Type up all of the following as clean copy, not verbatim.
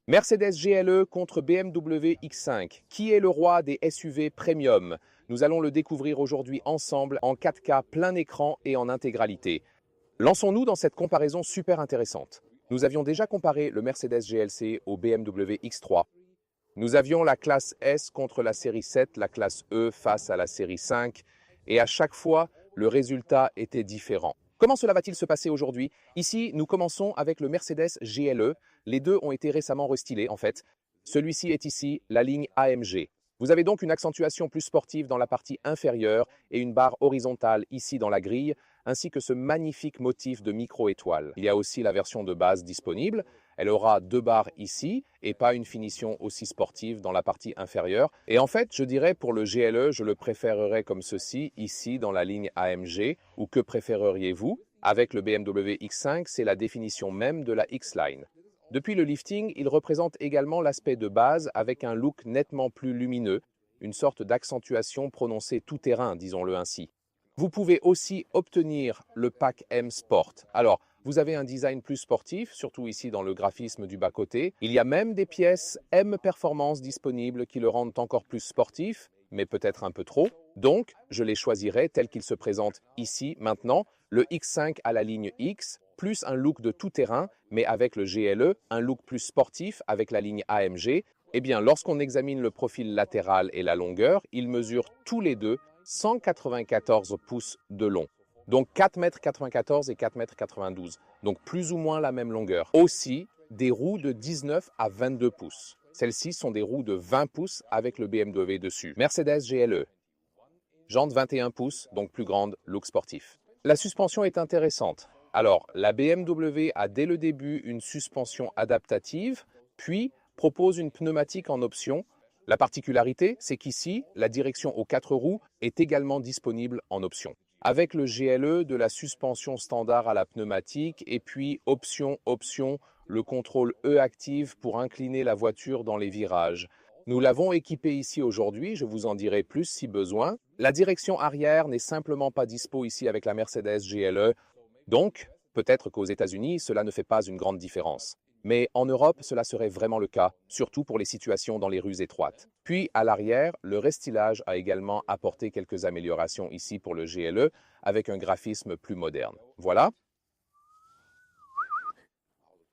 Mercedes GLE contre BMW X5. Qui est le roi des SUV premium? Nous allons le découvrir aujourd'hui ensemble en 4K plein écran et en intégralité. Lançons-nous dans cette comparaison super intéressante. Nous avions déjà comparé le Mercedes GLC au BMW X3. Nous avions la classe S contre la série 7, la classe E face à la série 5, et à chaque fois, le résultat était différent. Comment cela va-t-il se passer aujourd'hui? Ici, nous commençons avec le Mercedes GLE. Les deux ont été récemment restylés, en fait. Celui-ci est ici, la ligne AMG. Vous avez donc une accentuation plus sportive dans la partie inférieure et une barre horizontale ici dans la grille, ainsi que ce magnifique motif de micro-étoile. Il y a aussi la version de base disponible. Elle aura deux barres ici et pas une finition aussi sportive dans la partie inférieure. Et en fait, je dirais pour le GLE, je le préférerais comme ceci, ici dans la ligne AMG. Ou que préféreriez-vous? Avec le BMW X5, c'est la définition même de la X-Line. Depuis le lifting, il représente également l'aspect de base avec un look nettement plus lumineux, une sorte d'accentuation prononcée tout-terrain, disons-le ainsi. Vous pouvez aussi obtenir le pack M Sport. Alors, vous avez un design plus sportif, surtout ici dans le graphisme du bas-côté. Il y a même des pièces M Performance disponibles qui le rendent encore plus sportif, mais peut-être un peu trop. Donc, je les choisirai tels qu'ils se présentent ici, maintenant. Le X5 à la ligne X, plus un look de tout-terrain, mais avec le GLE, un look plus sportif avec la ligne AMG. Eh bien, lorsqu'on examine le profil latéral et la longueur, ils mesurent tous les deux 194 pouces de long. Donc 4,94 m et 4,92 m. Donc plus ou moins la même longueur. Aussi, des roues de 19 à 22 pouces. Celles-ci sont des roues de 20 pouces avec le BMW dessus. Mercedes GLE. Jantes 21 pouces, donc plus grande, look sportif. La suspension est intéressante. Alors, la BMW a dès le début une suspension adaptative, puis propose une pneumatique en option. La particularité, c'est qu'ici, la direction aux 4 roues est également disponible en option. Avec le GLE, de la suspension standard à la pneumatique, et puis option, le contrôle E-Active pour incliner la voiture dans les virages. Nous l'avons équipé ici aujourd'hui, je vous en dirai plus si besoin. La direction arrière n'est simplement pas dispo ici avec la Mercedes GLE, donc peut-être qu'aux États-Unis, cela ne fait pas une grande différence. Mais en Europe, cela serait vraiment le cas, surtout pour les situations dans les rues étroites. Puis à l'arrière, le restylage a également apporté quelques améliorations ici pour le GLE, avec un graphisme plus moderne. Voilà.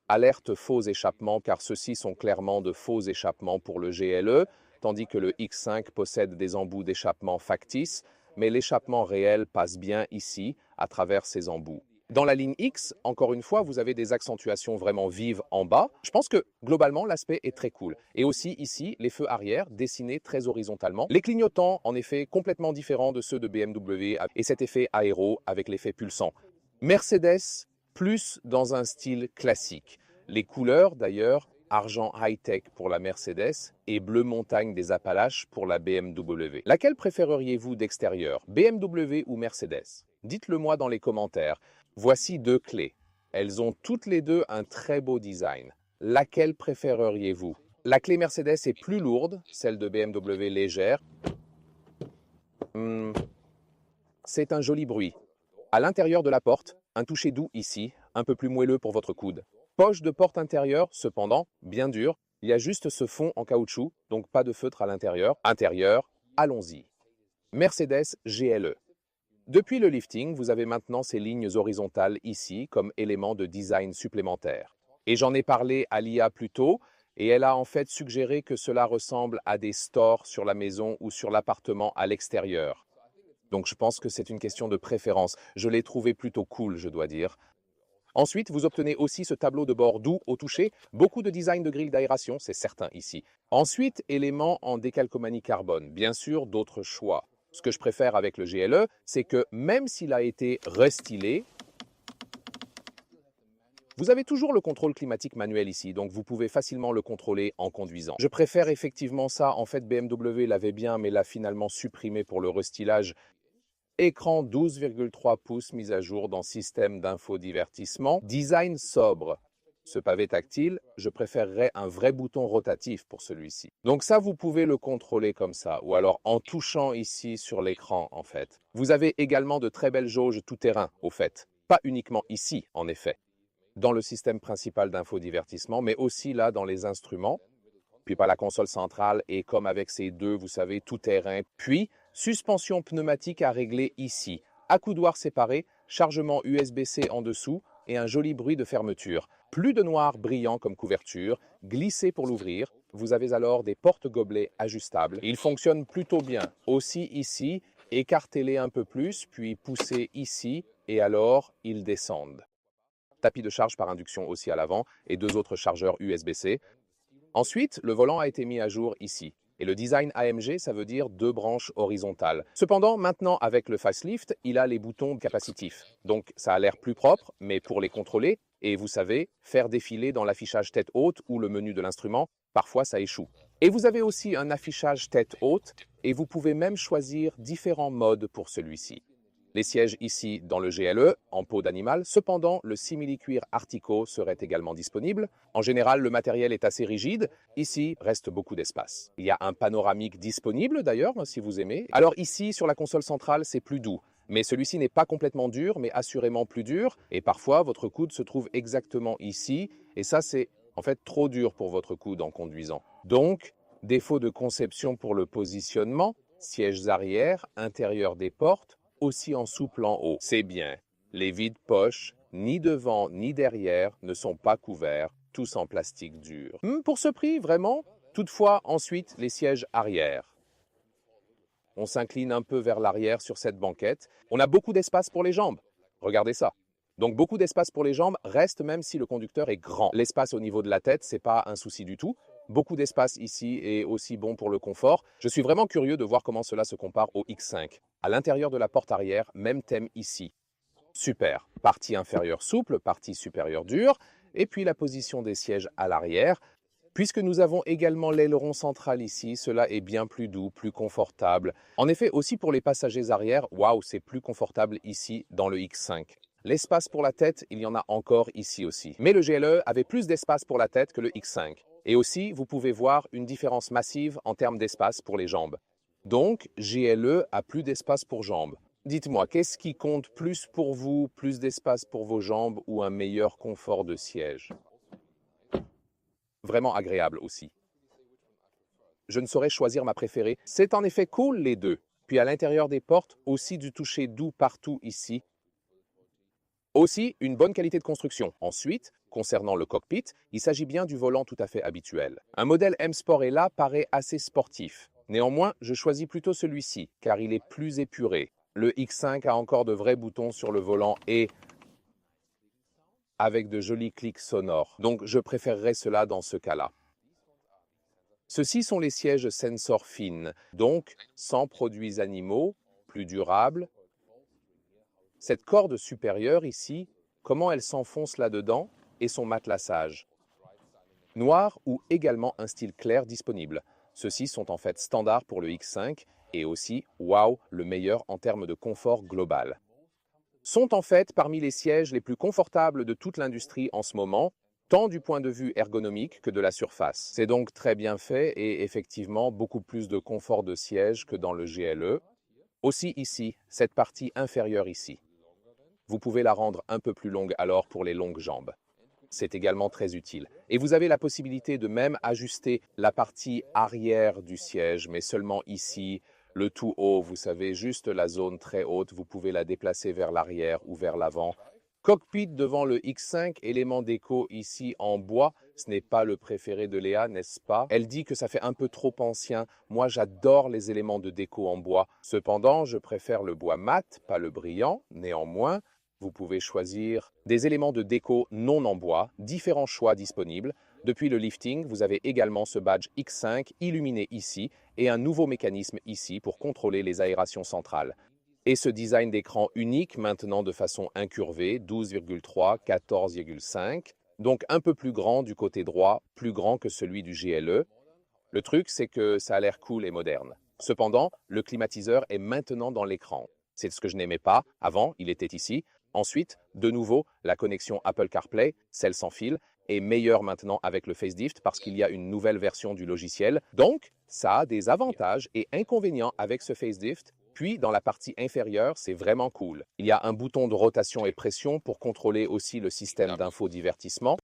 Alerte faux échappements, car ceux-ci sont clairement de faux échappements pour le GLE, tandis que le X5 possède des embouts d'échappement factices, mais l'échappement réel passe bien ici, à travers ces embouts. Dans la ligne X, encore une fois, vous avez des accentuations vraiment vives en bas. Je pense que globalement, l'aspect est très cool. Et aussi ici, les feux arrière dessinés très horizontalement. Les clignotants, en effet, complètement différents de ceux de BMW et cet effet aéro avec l'effet pulsant. Mercedes, plus dans un style classique. Les couleurs, d'ailleurs, argent high-tech pour la Mercedes et bleu montagne des Appalaches pour la BMW. Laquelle préféreriez-vous d'extérieur, BMW ou Mercedes? Dites-le moi dans les commentaires. Voici deux clés. Elles ont toutes les deux un très beau design. Laquelle préféreriez-vous? La clé Mercedes est plus lourde, celle de BMW légère. C'est un joli bruit. À l'intérieur de la porte, un toucher doux ici, un peu plus moelleux pour votre coude. Poche de porte intérieure, cependant, bien dure. Il y a juste ce fond en caoutchouc, donc pas de feutre à l'intérieur. Intérieur, allons-y. Mercedes GLE. Depuis le lifting, vous avez maintenant ces lignes horizontales ici comme élément de design supplémentaire. Et j'en ai parlé à l'IA plus tôt, et elle a en fait suggéré que cela ressemble à des stores sur la maison ou sur l'appartement à l'extérieur. Donc je pense que c'est une question de préférence. Je l'ai trouvé plutôt cool, je dois dire. Ensuite, vous obtenez aussi ce tableau de bord doux au toucher, beaucoup de design de grille d'aération, c'est certain ici. Ensuite, éléments en décalcomanie carbone, bien sûr d'autres choix. Ce que je préfère avec le GLE, c'est que même s'il a été restylé, vous avez toujours le contrôle climatique manuel ici, donc vous pouvez facilement le contrôler en conduisant. Je préfère effectivement ça, en fait BMW l'avait bien mais l'a finalement supprimé pour le restylage. Écran 12,3 pouces mis à jour dans système d'infodivertissement. Design sobre. Ce pavé tactile, je préférerais un vrai bouton rotatif pour celui-ci. Donc ça, vous pouvez le contrôler comme ça, ou alors en touchant ici sur l'écran, en fait. Vous avez également de très belles jauges tout-terrain, au fait. Pas uniquement ici, en effet. dans le système principal d'infodivertissement, mais aussi là dans les instruments. Puis par la console centrale et comme avec ces deux, vous savez, tout-terrain. Puis suspension pneumatique à régler ici. Accoudoir séparé, chargement USB-C en dessous et un joli bruit de fermeture. Plus de noir brillant comme couverture, glissé pour l'ouvrir. Vous avez alors des porte-gobelets ajustables. Ils fonctionnent plutôt bien. Aussi ici, écartez-les un peu plus, puis poussez ici et alors ils descendent. Tapis de charge par induction aussi à l'avant et deux autres chargeurs USB-C. Ensuite, le volant a été mis à jour ici. Et le design AMG, ça veut dire deux branches horizontales. Cependant, maintenant, avec le facelift, il a les boutons capacitifs. Donc, ça a l'air plus propre, mais pour les contrôler, et vous savez, faire défiler dans l'affichage tête haute ou le menu de l'instrument, parfois ça échoue. Et vous avez aussi un affichage tête haute, et vous pouvez même choisir différents modes pour celui-ci. Les sièges ici dans le GLE, en peau d'animal, cependant le simili-cuir Artico serait également disponible. En général, le matériel est assez rigide, ici reste beaucoup d'espace. Il y a un panoramique disponible d'ailleurs, si vous aimez. Alors ici, sur la console centrale, c'est plus doux. Mais celui-ci n'est pas complètement dur, mais assurément plus dur. Et parfois, votre coude se trouve exactement ici. Et ça, c'est en fait trop dur pour votre coude en conduisant. Donc, défaut de conception pour le positionnement, sièges arrière, intérieur des portes, aussi en souple en haut. C'est bien. Les vides-poches, ni devant ni derrière, ne sont pas couverts, tous en plastique dur. Pour ce prix, vraiment. Toutefois, ensuite, les sièges arrière. On s'incline un peu vers l'arrière sur cette banquette. On a beaucoup d'espace pour les jambes. Regardez ça. Donc beaucoup d'espace pour les jambes reste même si le conducteur est grand. L'espace au niveau de la tête, c'est pas un souci du tout. Beaucoup d'espace ici est aussi bon pour le confort. Je suis vraiment curieux de voir comment cela se compare au X5. À l'intérieur de la porte arrière, même thème ici. Super. Partie inférieure souple, partie supérieure dure, et puis la position des sièges à l'arrière. Puisque nous avons également l'aileron central ici, cela est bien plus doux, plus confortable. En effet, aussi pour les passagers arrière, waouh, c'est plus confortable ici dans le X5. L'espace pour la tête, il y en a encore ici aussi. Mais le GLE avait plus d'espace pour la tête que le X5. Et aussi, vous pouvez voir une différence massive en termes d'espace pour les jambes. Donc, GLE a plus d'espace pour jambes. Dites-moi, qu'est-ce qui compte plus pour vous, plus d'espace pour vos jambes ou un meilleur confort de siège? Vraiment agréable aussi. Je ne saurais choisir ma préférée. C'est en effet cool les deux. Puis à l'intérieur des portes, aussi du toucher doux partout ici. Aussi, une bonne qualité de construction. Ensuite, concernant le cockpit, il s'agit bien du volant tout à fait habituel. Un modèle M Sport est là paraît assez sportif. Néanmoins, je choisis plutôt celui-ci, car il est plus épuré. Le X5 a encore de vrais boutons sur le volant et avec de jolis clics sonores. Donc, je préférerais cela dans ce cas-là. Ceux-ci sont les sièges Sensor Fin, donc sans produits animaux, plus durables. Cette corde supérieure ici, comment elle s'enfonce là-dedans et son matelassage. Noir ou également un style clair disponible. Ceux-ci sont en fait standards pour le X5 et aussi, waouh, le meilleur en termes de confort global. Sont en fait parmi les sièges les plus confortables de toute l'industrie en ce moment, tant du point de vue ergonomique que de la surface. C'est donc très bien fait et effectivement beaucoup plus de confort de siège que dans le GLE. Aussi ici, cette partie inférieure ici. Vous pouvez la rendre un peu plus longue alors pour les longues jambes. C'est également très utile. Et vous avez la possibilité de même ajuster la partie arrière du siège, mais seulement ici, le tout haut, vous savez, juste la zone très haute, vous pouvez la déplacer vers l'arrière ou vers l'avant. Cockpit devant le X5, élément déco ici en bois. Ce n'est pas le préféré de Léa, n'est-ce pas? Elle dit que ça fait un peu trop ancien. Moi, j'adore les éléments de déco en bois. Cependant, je préfère le bois mat, pas le brillant. Néanmoins, vous pouvez choisir des éléments de déco non en bois, différents choix disponibles. Depuis le lifting, vous avez également ce badge X5 illuminé ici et un nouveau mécanisme ici pour contrôler les aérations centrales. Et ce design d'écran unique maintenant de façon incurvée, 12,3, 14,5, donc un peu plus grand du côté droit, plus grand que celui du GLE. Le truc, c'est que ça a l'air cool et moderne. Cependant, le climatiseur est maintenant dans l'écran. C'est ce que je n'aimais pas. Avant, il était ici. Ensuite, de nouveau, la connexion Apple CarPlay, celle sans fil, est meilleure maintenant avec le facelift parce qu'il y a une nouvelle version du logiciel. Donc, ça a des avantages et inconvénients avec ce facelift. Puis, dans la partie inférieure, c'est vraiment cool. Il y a un bouton de rotation et pression pour contrôler aussi le système d'infodivertissement.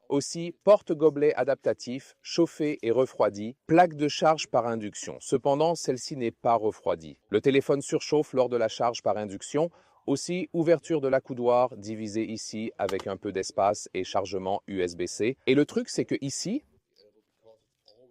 Aussi, porte-gobelet adaptatif, chauffé et refroidi, plaque de charge par induction. Cependant, celle-ci n'est pas refroidie. Le téléphone surchauffe lors de la charge par induction. Aussi, ouverture de l'accoudoir divisée ici avec un peu d'espace et chargement USB-C. Et le truc, c'est que ici,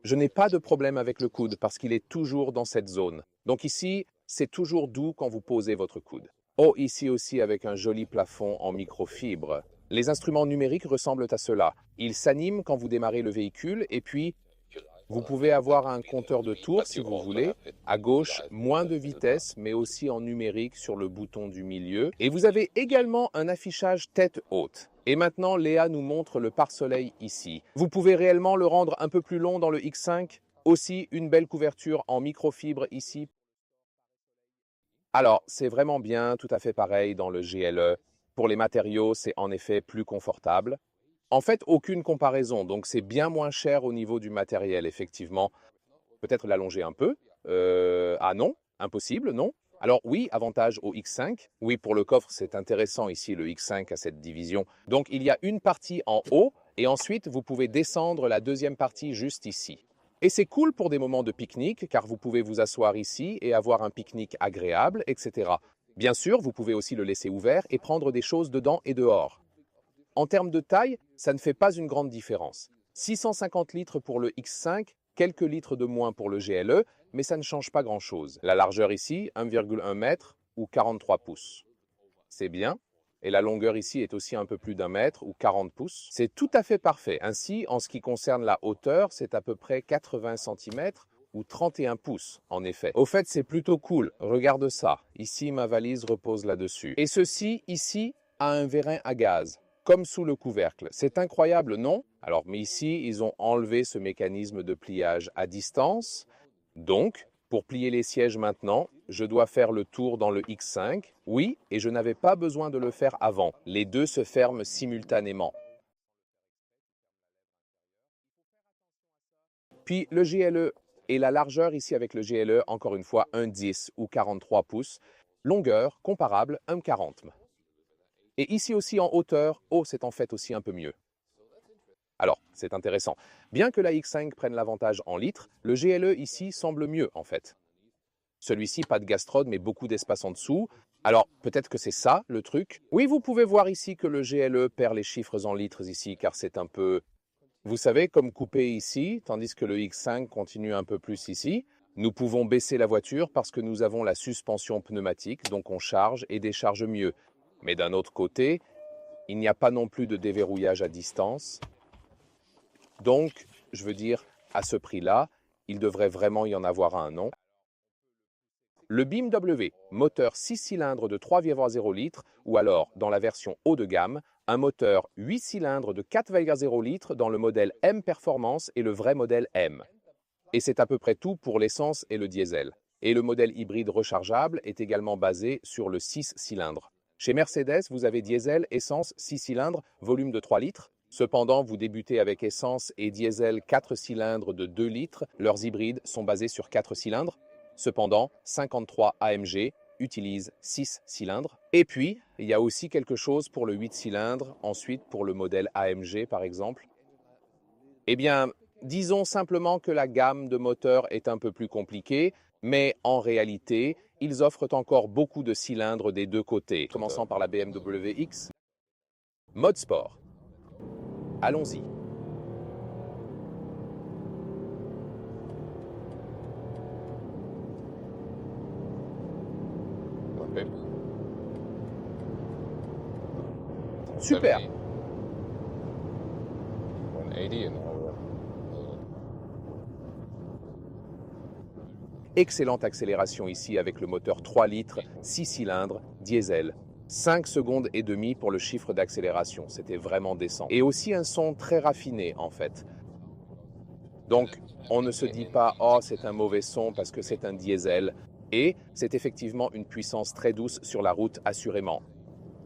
je n'ai pas de problème avec le coude parce qu'il est toujours dans cette zone. Donc ici, c'est toujours doux quand vous posez votre coude. Oh, ici aussi avec un joli plafond en microfibre. Les instruments numériques ressemblent à cela. Ils s'animent quand vous démarrez le véhicule et puis vous pouvez avoir un compteur de tours si vous voulez. À gauche, moins de vitesse, mais aussi en numérique sur le bouton du milieu. Et vous avez également un affichage tête haute. Et maintenant, Léa nous montre le pare-soleil ici. Vous pouvez réellement le rendre un peu plus long dans le X5. Aussi, une belle couverture en microfibre ici. Alors, c'est vraiment bien, tout à fait pareil dans le GLE. Pour les matériaux, c'est en effet plus confortable. En fait, aucune comparaison, donc c'est bien moins cher au niveau du matériel, effectivement. Peut-être l'allonger un peu. Ah non, impossible, non. Alors oui, avantage au X5. Oui, pour le coffre, c'est intéressant ici, le X5 a cette division. Donc il y a une partie en haut et ensuite vous pouvez descendre la deuxième partie juste ici. Et c'est cool pour des moments de pique-nique car vous pouvez vous asseoir ici et avoir un pique-nique agréable, etc. Bien sûr, vous pouvez aussi le laisser ouvert et prendre des choses dedans et dehors. En termes de taille, ça ne fait pas une grande différence. 650 litres pour le X5, quelques litres de moins pour le GLE, mais ça ne change pas grand-chose. La largeur ici, 1,1 m ou 43 pouces. C'est bien. Et la longueur ici est aussi un peu plus d'1 mètre ou 40 pouces. C'est tout à fait parfait. Ainsi, en ce qui concerne la hauteur, c'est à peu près 80 cm ou 31 pouces, en effet. Au fait, c'est plutôt cool. Regarde ça. Ici, ma valise repose là-dessus. Et ceci, ici, a un vérin à gaz, comme sous le couvercle. C'est incroyable, non? Alors, mais ici, ils ont enlevé ce mécanisme de pliage à distance. Donc, pour plier les sièges maintenant, je dois faire le tour dans le X5. Oui, et je n'avais pas besoin de le faire avant. Les deux se ferment simultanément. Puis le GLE et la largeur ici avec le GLE, encore une fois, 1,10 ou 43 pouces. Longueur comparable, 1,40. Et ici aussi en hauteur, oh, c'est en fait aussi un peu mieux. Alors, c'est intéressant. Bien que la X5 prenne l'avantage en litres, le GLE ici semble mieux en fait. Celui-ci, pas de gastrode, mais beaucoup d'espace en dessous. Alors, peut-être que c'est ça, le truc. Oui, vous pouvez voir ici que le GLE perd les chiffres en litres ici, car c'est un peu, vous savez, comme coupé ici, tandis que le X5 continue un peu plus ici. Nous pouvons baisser la voiture parce que nous avons la suspension pneumatique, donc on charge et décharge mieux. Mais d'un autre côté, il n'y a pas non plus de déverrouillage à distance. Donc, je veux dire, à ce prix-là, il devrait vraiment y en avoir un, non? Le BMW, moteur 6 cylindres de 3,0 litres, ou alors, dans la version haut de gamme, un moteur 8 cylindres de 4,0 litres dans le modèle M Performance et le vrai modèle M. Et c'est à peu près tout pour l'essence et le diesel. Et le modèle hybride rechargeable est également basé sur le 6 cylindres. Chez Mercedes, vous avez diesel, essence, 6 cylindres, volume de 3 litres. Cependant, vous débutez avec essence et diesel 4 cylindres de 2 litres. Leurs hybrides sont basés sur 4 cylindres. Cependant, 53 AMG utilise 6 cylindres. Et puis, il y a aussi quelque chose pour le 8 cylindres, ensuite pour le modèle AMG par exemple. Eh bien, disons simplement que la gamme de moteurs est un peu plus compliquée, mais en réalité, ils offrent encore beaucoup de cylindres des deux côtés. Commençant par la BMW X. Mode sport. Allons-y. Okay. Super. 70, 180 and all. Excellente accélération ici avec le moteur 3 litres, 6 cylindres, diesel. 5 secondes et demie pour le chiffre d'accélération, c'était vraiment décent. Et aussi un son très raffiné en fait. Donc on ne se dit pas « Oh, c'est un mauvais son parce que c'est un diesel ». Et c'est effectivement une puissance très douce sur la route assurément.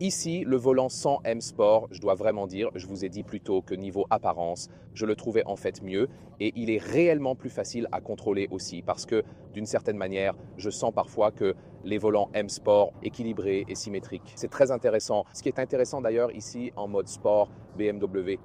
Ici, le volant sans M Sport, je dois vraiment dire, je vous ai dit plus tôt que niveau apparence, je le trouvais en fait mieux et il est réellement plus facile à contrôler aussi parce que d'une certaine manière, je sens parfois que les volants M Sport équilibrés et symétriques. C'est très intéressant. Ce qui est intéressant d'ailleurs ici en mode sport BMW,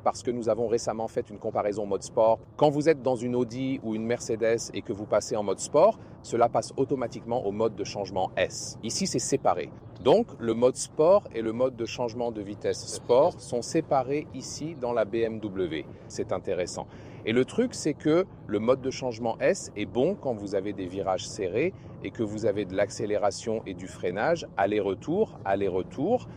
parce que nous avons récemment fait une comparaison mode sport. Quand vous êtes dans une Audi ou une Mercedes et que vous passez en mode sport, cela passe automatiquement au mode de changement S. Ici, c'est séparé. Donc, le mode sport et le mode de changement de vitesse sport sont séparés ici dans la BMW. C'est intéressant. Et le truc, c'est que le mode de changement S est bon quand vous avez des virages serrés et que vous avez de l'accélération et du freinage, aller-retour, aller-retour.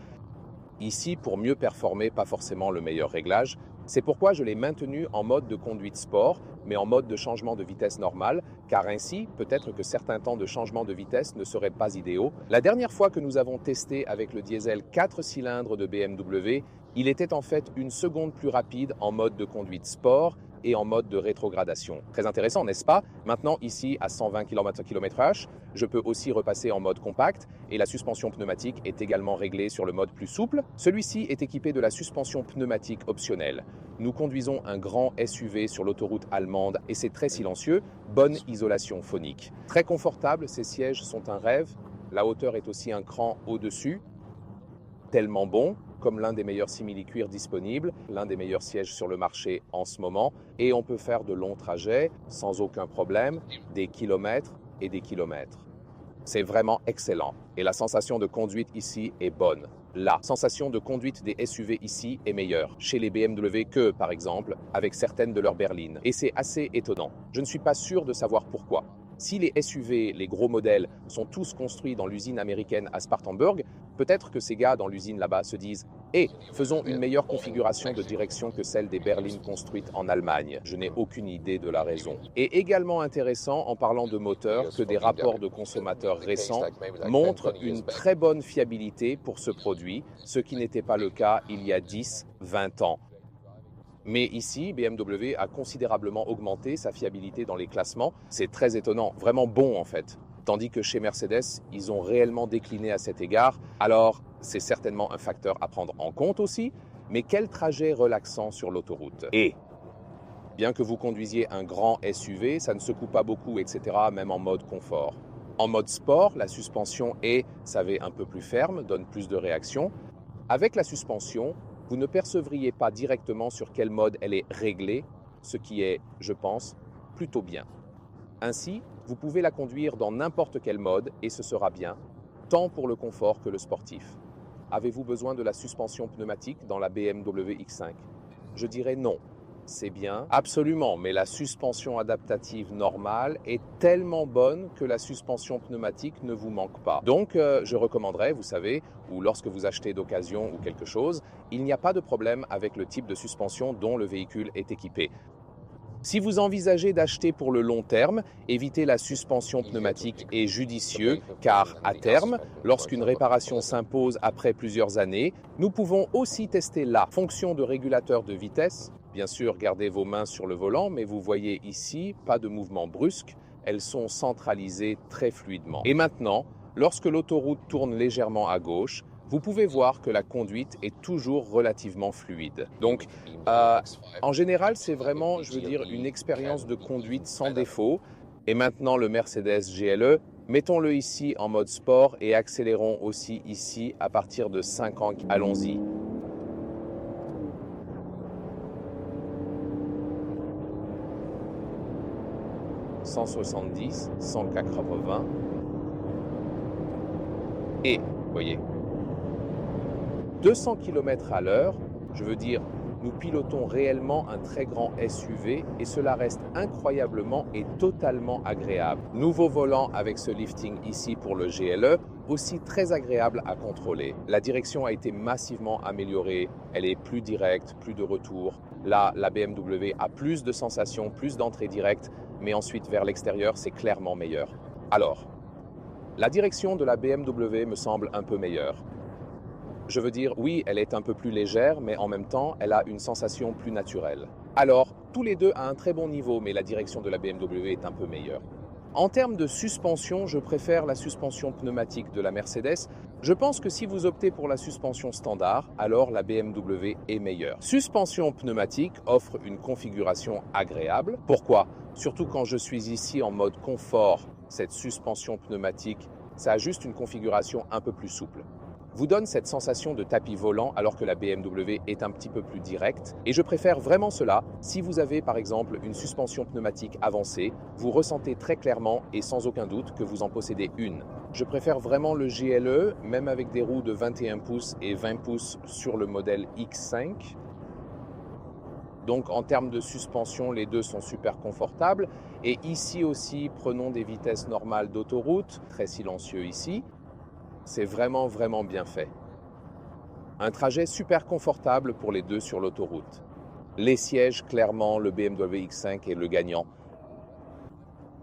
Ici, pour mieux performer, pas forcément le meilleur réglage. C'est pourquoi je l'ai maintenu en mode de conduite sport, mais en mode de changement de vitesse normal, car ainsi, peut-être que certains temps de changement de vitesse ne seraient pas idéaux. La dernière fois que nous avons testé avec le diesel 4 cylindres de BMW, il était en fait une seconde plus rapide en mode de conduite sport et en mode de rétrogradation. Très intéressant, n'est-ce pas? Maintenant, ici, à 120 km/h, je peux aussi repasser en mode compact et la suspension pneumatique est également réglée sur le mode plus souple. Celui-ci est équipé de la suspension pneumatique optionnelle. Nous conduisons un grand SUV sur l'autoroute allemande et c'est très silencieux, bonne isolation phonique. Très confortable, ces sièges sont un rêve. La hauteur est aussi un cran au-dessus, tellement bon, comme l'un des meilleurs simili-cuirs disponibles, l'un des meilleurs sièges sur le marché en ce moment. Et on peut faire de longs trajets sans aucun problème, des kilomètres et des kilomètres. C'est vraiment excellent. Et la sensation de conduite ici est bonne. La sensation de conduite des SUV ici est meilleure, chez les BMW que, par exemple, avec certaines de leurs berlines. Et c'est assez étonnant. Je ne suis pas sûr de savoir pourquoi. Si les SUV, les gros modèles, sont tous construits dans l'usine américaine à Spartanburg, peut-être que ces gars dans l'usine là-bas se disent « Eh, faisons une meilleure configuration de direction que celle des berlines construites en Allemagne. » Je n'ai aucune idée de la raison. Et également intéressant, en parlant de moteur, que des rapports de consommateurs récents montrent une très bonne fiabilité pour ce produit, ce qui n'était pas le cas il y a 10, 20 ans. Mais ici, BMW a considérablement augmenté sa fiabilité dans les classements. C'est très étonnant, vraiment bon en fait. Tandis que chez Mercedes, ils ont réellement décliné à cet égard. Alors, c'est certainement un facteur à prendre en compte aussi. Mais quel trajet relaxant sur l'autoroute. Et bien que vous conduisiez un grand SUV, ça ne secoue pas beaucoup, etc., même en mode confort. En mode sport, la suspension est, savez, un peu plus ferme, donne plus de réaction. Avec la suspension, vous ne percevriez pas directement sur quel mode elle est réglée, ce qui est, je pense, plutôt bien. Ainsi, vous pouvez la conduire dans n'importe quel mode et ce sera bien, tant pour le confort que le sportif. Avez-vous besoin de la suspension pneumatique dans la BMW X5? Je dirais non. C'est bien, absolument, mais la suspension adaptative normale est tellement bonne que la suspension pneumatique ne vous manque pas. Donc, je recommanderais, vous savez, ou lorsque vous achetez d'occasion ou quelque chose, il n'y a pas de problème avec le type de suspension dont le véhicule est équipé. Si vous envisagez d'acheter pour le long terme, éviter la suspension pneumatique est judicieux car à terme, lorsqu'une réparation s'impose après plusieurs années, nous pouvons aussi tester la fonction de régulateur de vitesse. Bien sûr, gardez vos mains sur le volant, mais vous voyez ici, pas de mouvement brusque, elles sont centralisées très fluidement. Et maintenant, lorsque l'autoroute tourne légèrement à gauche, vous pouvez voir que la conduite est toujours relativement fluide. Donc, en général, c'est vraiment, je veux dire, une expérience de conduite sans défaut. Et maintenant, le Mercedes GLE, mettons-le ici en mode sport et accélérons aussi ici à partir de 5 ans. Allons-y. « 170, 180 et, voyez, 200 km/h, je veux dire, nous pilotons réellement un très grand SUV et cela reste incroyablement et totalement agréable. Nouveau volant avec ce lifting ici pour le GLE, aussi très agréable à contrôler. La direction a été massivement améliorée, elle est plus directe, plus de retour. Là, la BMW a plus de sensations, plus d'entrée directe, mais ensuite vers l'extérieur, c'est clairement meilleur. Alors, la direction de la BMW me semble un peu meilleure. Je veux dire, oui, elle est un peu plus légère, mais en même temps, elle a une sensation plus naturelle. Alors, tous les deux à un très bon niveau, mais la direction de la BMW est un peu meilleure. En termes de suspension, je préfère la suspension pneumatique de la Mercedes Je pense que si vous optez pour la suspension standard, alors la BMW est meilleure. Suspension pneumatique offre une configuration agréable. Pourquoi? Surtout quand je suis ici en mode confort, cette suspension pneumatique, ça a juste une configuration un peu plus souple. Vous donne cette sensation de tapis volant alors que la BMW est un petit peu plus directe. Et je préfère vraiment cela si vous avez par exemple une suspension pneumatique avancée, vous ressentez très clairement et sans aucun doute que vous en possédez une. Je préfère vraiment le GLE, même avec des roues de 21 pouces et 20 pouces sur le modèle X5. Donc en termes de suspension, les deux sont super confortables. Et ici aussi, prenons des vitesses normales d'autoroute, très silencieux ici. C'est vraiment bien fait. Un trajet super confortable pour les deux sur l'autoroute. Les sièges, clairement, le BMW X5 est le gagnant.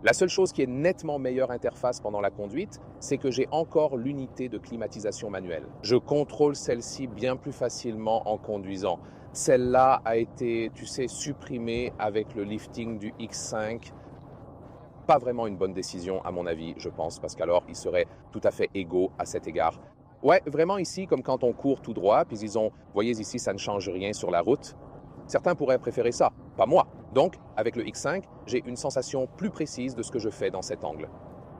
La seule chose qui est nettement meilleure interface pendant la conduite, c'est que j'ai encore l'unité de climatisation manuelle. Je contrôle celle-ci bien plus facilement en conduisant. Celle-là a été, tu sais, supprimée avec le lifting du X5. Pas vraiment une bonne décision à mon avis, je pense, parce qu'alors ils seraient tout à fait égaux à cet égard. Ouais, vraiment ici, comme quand on court tout droit, puis ils ont, voyez ici, ça ne change rien sur la route. Certains pourraient préférer ça, pas moi. Donc, avec le X5, j'ai une sensation plus précise de ce que je fais dans cet angle.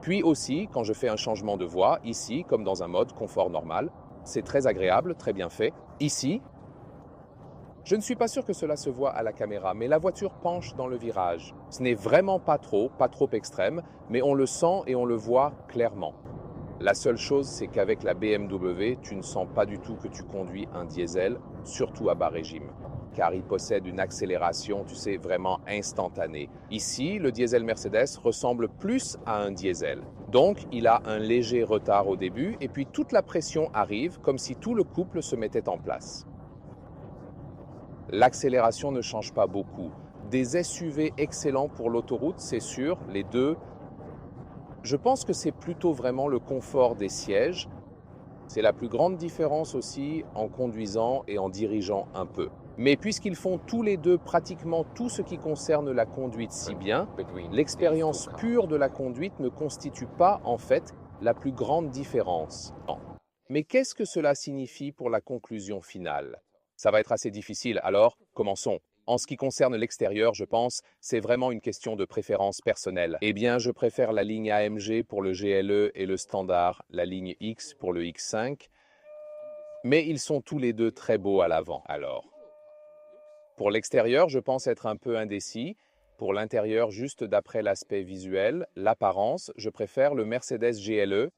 Puis aussi, quand je fais un changement de voie, ici, comme dans un mode confort normal, c'est très agréable, très bien fait. Ici, je ne suis pas sûr que cela se voit à la caméra, mais la voiture penche dans le virage. Ce n'est vraiment pas trop extrême, mais on le sent et on le voit clairement. La seule chose, c'est qu'avec la BMW, tu ne sens pas du tout que tu conduis un diesel, surtout à bas régime, car il possède une accélération, tu sais, vraiment instantanée. Ici, le diesel Mercedes ressemble plus à un diesel. Donc, il a un léger retard au début, et puis toute la pression arrive comme si tout le couple se mettait en place. L'accélération ne change pas beaucoup. Des SUV excellents pour l'autoroute, c'est sûr, les deux. Je pense que c'est plutôt vraiment le confort des sièges. C'est la plus grande différence aussi en conduisant et en dirigeant un peu. Mais puisqu'ils font tous les deux pratiquement tout ce qui concerne la conduite si bien, l'expérience pure de la conduite ne constitue pas en fait la plus grande différence. Non. Mais qu'est-ce que cela signifie pour la conclusion finale? Ça va être assez difficile, alors commençons. En ce qui concerne l'extérieur, je pense, c'est vraiment une question de préférence personnelle. Eh bien, je préfère la ligne AMG pour le GLE et le standard, la ligne X pour le X5, mais ils sont tous les deux très beaux à l'avant, alors. Pour l'extérieur, je pense être un peu indécis. Pour l'intérieur, juste d'après l'aspect visuel, l'apparence, je préfère le Mercedes GLE.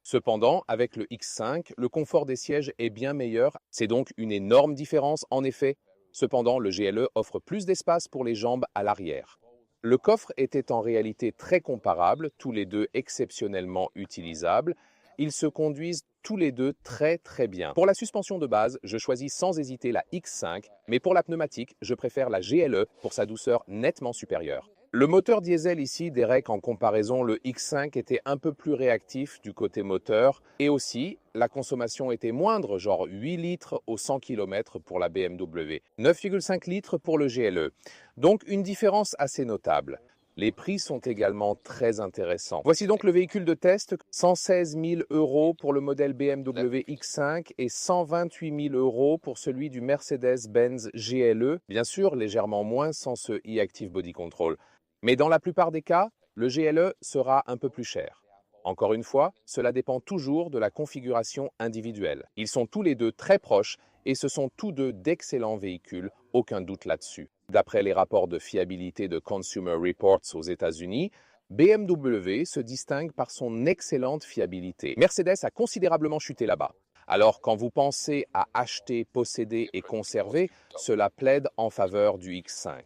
Cependant, avec le X5, le confort des sièges est bien meilleur. C'est donc une énorme différence en effet. Cependant, le GLE offre plus d'espace pour les jambes à l'arrière. Le coffre était en réalité très comparable, tous les deux exceptionnellement utilisables. Ils se conduisent tous les deux très bien. Pour la suspension de base, je choisis sans hésiter la X5, mais pour la pneumatique, je préfère la GLE pour sa douceur nettement supérieure. Le moteur diesel ici, Derek, en comparaison, le X5 était un peu plus réactif du côté moteur. Et aussi, la consommation était moindre, genre 8 litres au 100 km pour la BMW, 9,5 litres pour le GLE. Donc une différence assez notable. Les prix sont également très intéressants. Voici donc le véhicule de test, 116 000 € pour le modèle BMW X5 et 128 000 € pour celui du Mercedes-Benz GLE, bien sûr légèrement moins sans ce e-Active Body Control. Mais dans la plupart des cas, le GLE sera un peu plus cher. Encore une fois, cela dépend toujours de la configuration individuelle. Ils sont tous les deux très proches et ce sont tous deux d'excellents véhicules, aucun doute là-dessus. D'après les rapports de fiabilité de Consumer Reports aux États-Unis, BMW se distingue par son excellente fiabilité. Mercedes a considérablement chuté là-bas. Alors quand vous pensez à acheter, posséder et conserver, cela plaide en faveur du X5.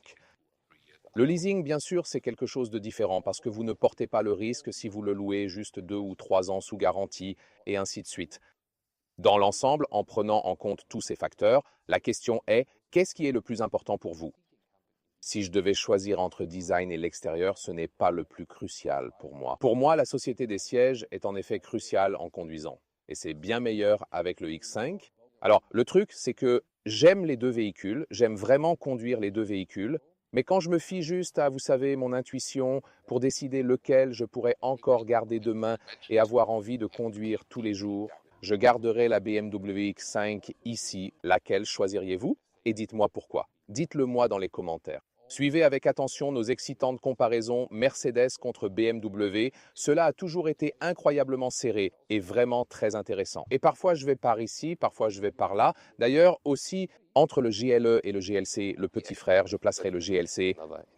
Le leasing, bien sûr, c'est quelque chose de différent parce que vous ne portez pas le risque si vous le louez juste 2 ou 3 ans sous garantie et ainsi de suite. Dans l'ensemble, en prenant en compte tous ces facteurs, la question est qu'est-ce qui est le plus important pour vous? Si je devais choisir entre design et l'extérieur, ce n'est pas le plus crucial pour moi. Pour moi, la société des sièges est en effet cruciale en conduisant. Et c'est bien meilleur avec le X5. Alors, le truc, c'est que j'aime les deux véhicules, j'aime vraiment conduire les deux véhicules, mais quand je me fie juste à, vous savez, mon intuition pour décider lequel je pourrais encore garder demain et avoir envie de conduire tous les jours, Je garderai la BMW X5 ici. Laquelle choisiriez-vous? Et dites-moi pourquoi. Dites-le moi dans les commentaires. Suivez avec attention nos excitantes comparaisons Mercedes contre BMW. Cela a toujours été incroyablement serré et vraiment très intéressant. Et parfois je vais par ici, parfois je vais par là. D'ailleurs aussi, entre le GLE et le GLC, le petit frère, je placerai le GLC. Bye bye.